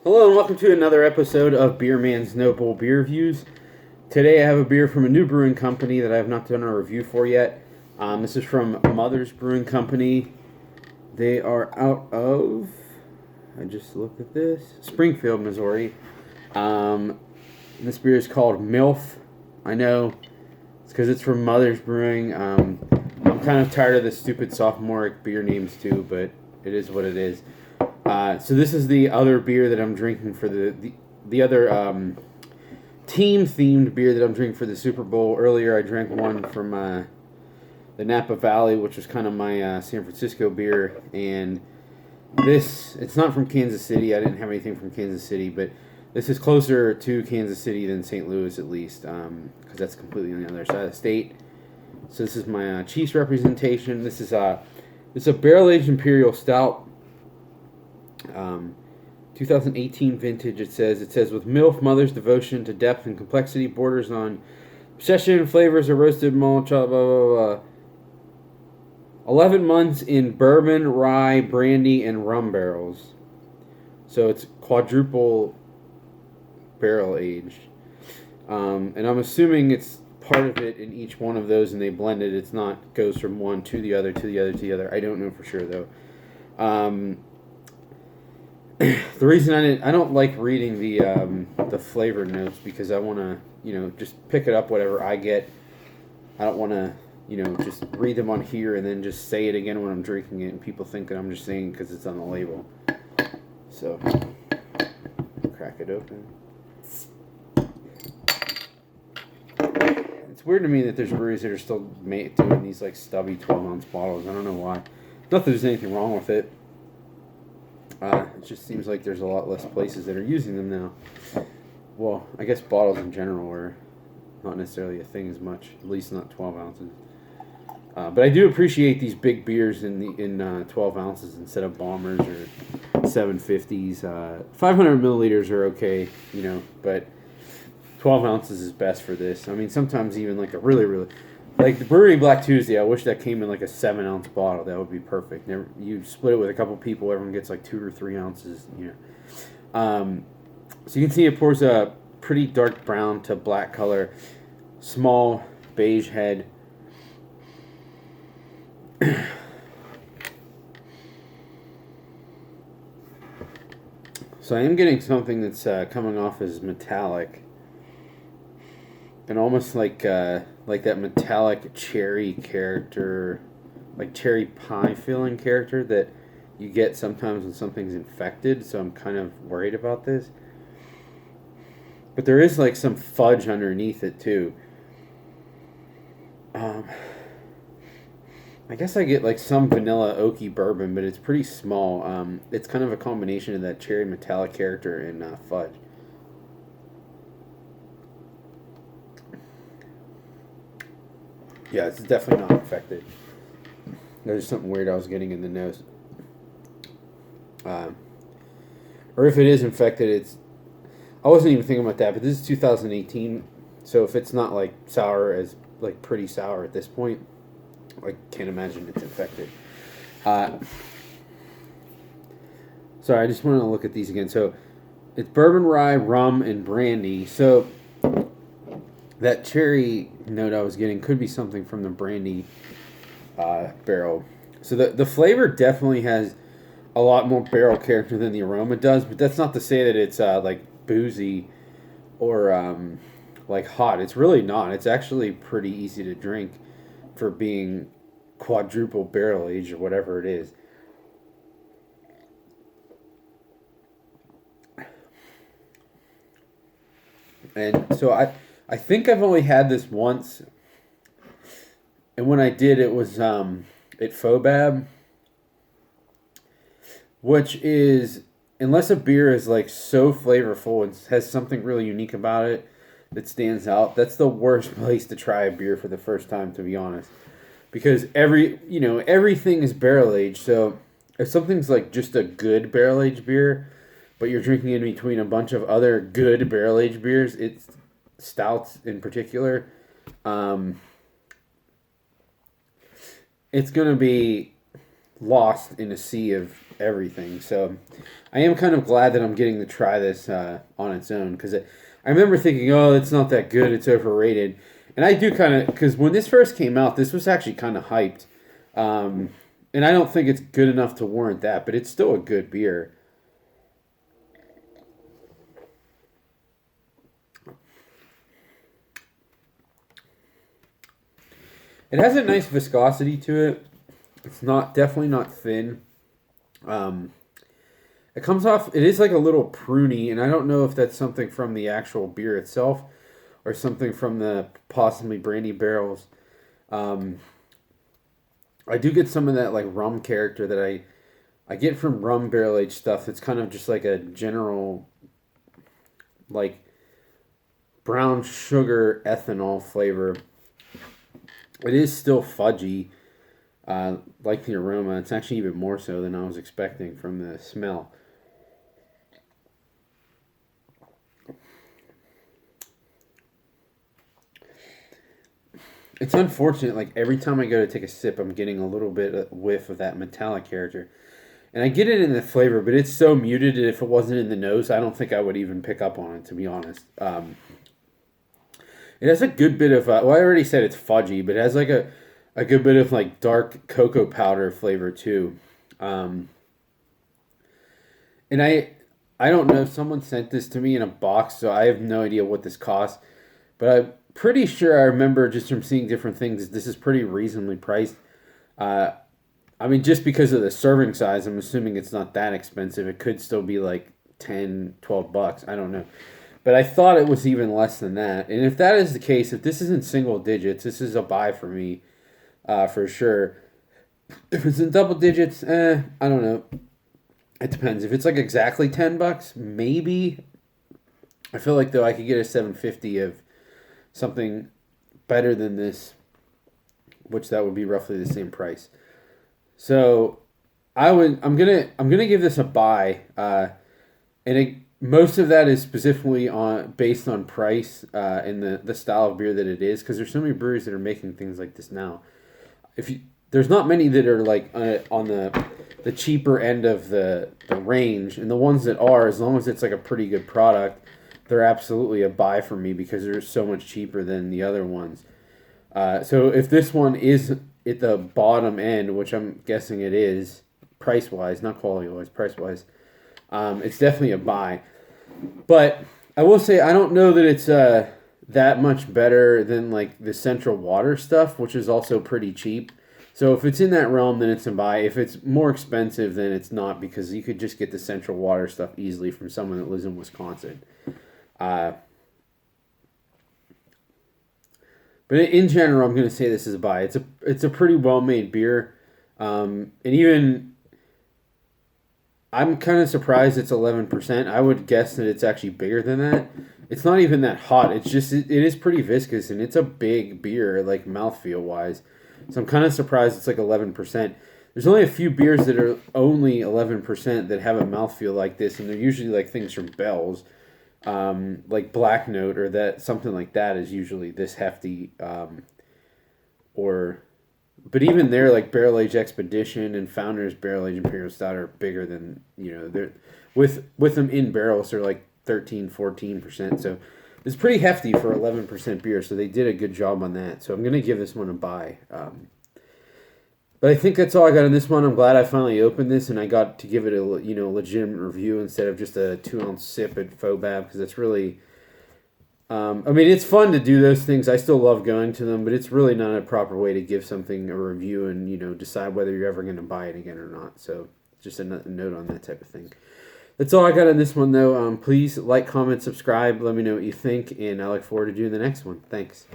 Hello and welcome to another episode of Beer Man's Noble Beer Reviews. Today I have a beer from a new brewing company that I have not done a review for yet. This is from Mother's Brewing Company. They are out of, I just looked at this, Springfield, Missouri. This beer is called MILF. I know it's because it's from Mother's Brewing. I'm kind of tired of the stupid sophomoric beer names too, but it is what it is. So this is the other beer that I'm drinking for the other team-themed beer that I'm drinking for the Super Bowl. Earlier I drank one from the Napa Valley, which was kind of my San Francisco beer. And this, it's not from Kansas City. I didn't have anything from Kansas City, but this is closer to Kansas City than St. Louis at least, because that's completely on the other side of the state. So this is my Chiefs representation. This is a barrel-aged Imperial Stout. 2018 vintage. It says with MILF, Mother's devotion to depth and complexity borders on obsession, flavors of roasted malt, blah, blah, blah, blah. 11 months in bourbon, rye, brandy, and rum barrels. So it's quadruple barrel aged. And I'm assuming it's part of it in each one of those and they blend it. It's not goes from one to the other, to the other, to the other. I don't know for sure though. The reason I don't like reading the flavor notes because I want to, just pick it up whatever I get. I don't want to, just read them on here and then just say it again when I'm drinking it and people think that I'm just saying it because it's on the label. So, crack it open. It's weird to me that there's breweries that are still doing these like stubby 12-ounce bottles. I don't know why. Not that there's anything wrong with it. It just seems like there's a lot less places that are using them now. Well, I guess bottles in general are not necessarily a thing as much, at least not 12 ounces. But I do appreciate these big beers in 12 ounces instead of bombers or 750s. 500 milliliters are okay, but 12 ounces is best for this. I mean, sometimes even like a really like the Brewery Black Tuesday, I wish that came in like a 7-ounce bottle. That would be perfect. You split it with a couple people, everyone gets like 2 or 3 ounces. So you can see it pours a pretty dark brown to black color, small beige head. So I am getting something that's coming off as metallic. And almost like that metallic cherry character, like cherry pie feeling character that you get sometimes when something's infected. So I'm kind of worried about this. But there is like some fudge underneath it too. I guess I get like some vanilla oaky bourbon, but it's pretty small. It's kind of a combination of that cherry metallic character and fudge. Yeah, it's definitely not infected. There's something weird I was getting in the nose. Or if it is infected, I wasn't even thinking about that, but this is 2018, so if it's not like sour as like pretty sour at this point, I can't imagine it's infected. Sorry, I just want to look at these again. So it's bourbon, rye, rum, and brandy. So that cherry note I was getting could be something from the brandy barrel. So the flavor definitely has a lot more barrel character than the aroma does, but that's not to say that it's like boozy or like hot. It's really not. It's actually pretty easy to drink for being quadruple barrel aged or whatever it is. And so I think I've only had this once, and when I did, it was at Fobab, which is, unless a beer is like so flavorful and has something really unique about it that stands out, that's the worst place to try a beer for the first time, to be honest, because everything is barrel aged. So if something's like just a good barrel aged beer, but you're drinking in between a bunch of other good barrel aged beers, it's stouts in particular, it's gonna be lost in a sea of everything. So I am kind of glad that I'm getting to try this on its own, because I remember thinking, oh, it's not that good, it's overrated. And I do kind of, because when this first came out, this was actually kind of hyped. And I don't think it's good enough to warrant that, but it's still a good beer. It has a nice viscosity to it. It's definitely not thin. It comes off, it is like a little pruny, and I don't know if that's something from the actual beer itself or something from the possibly brandy barrels. I do get some of that like rum character that I get from rum barrel aged stuff. It's kind of just like a general like brown sugar ethanol flavor. It is still fudgy, like the aroma. It's actually even more so than I was expecting from the smell. It's unfortunate, like every time I go to take a sip, I'm getting a little bit of whiff of that metallic character. And I get it in the flavor, but it's so muted that if it wasn't in the nose, I don't think I would even pick up on it, to be honest. It has a good bit of, well, I already said it's fudgy, but it has like a good bit of like dark cocoa powder flavor too. And I don't know, someone sent this to me in a box, so I have no idea what this costs. But I'm pretty sure I remember just from seeing different things, this is pretty reasonably priced. I mean, just because of the serving size, I'm assuming it's not that expensive. It could still be like 10, 12 bucks. I don't know. But I thought it was even less than that. And if that is the case, if this is in single digits, this is a buy for me, for sure. If it's in double digits, I don't know. It depends. If it's like exactly 10 bucks, maybe. I feel like, though, I could get a 750 of something better than this, which that would be roughly the same price. So I'm gonna give this a buy, and most of that is specifically based on price and the style of beer that it is, because there's so many breweries that are making things like this now. There's not many that are like on the cheaper end of the range, and the ones that are, as long as it's like a pretty good product, they're absolutely a buy for me because they're so much cheaper than the other ones. So if this one is at the bottom end, which I'm guessing it is, price-wise, not quality-wise, price-wise, it's definitely a buy. But I will say I don't know that it's that much better than like the Central Water stuff, which is also pretty cheap. So if it's in that realm, then it's a buy. If it's more expensive, then it's not, because you could just get the Central Water stuff easily from someone that lives in Wisconsin. But in general, I'm going to say this is a buy. It's a pretty well-made beer. And even, I'm kind of surprised it's 11%. I would guess that it's actually bigger than that. It's not even that hot. It's just, it is pretty viscous, and it's a big beer, like mouthfeel-wise. So I'm kind of surprised it's like 11%. There's only a few beers that are only 11% that have a mouthfeel like this, and they're usually like things from Bell's. Like Black Note or that, something like that is usually this hefty, but even there, like Barrel Age Expedition and Founders Barrel Age Imperial Stout are bigger than, they're with them in barrels, they're like 13-14%, so it's pretty hefty for 11% beer, so they did a good job on that. So I'm gonna give this one a buy. But I think that's all I got on this one. I'm glad I finally opened this and I got to give it a legitimate review instead of just a 2-ounce sip at Fobab, because it's really, I mean, it's fun to do those things. I still love going to them, but it's really not a proper way to give something a review and decide whether you're ever going to buy it again or not. So just a note on that type of thing. That's all I got on this one, though. Please like, comment, subscribe. Let me know what you think, and I look forward to doing the next one. Thanks.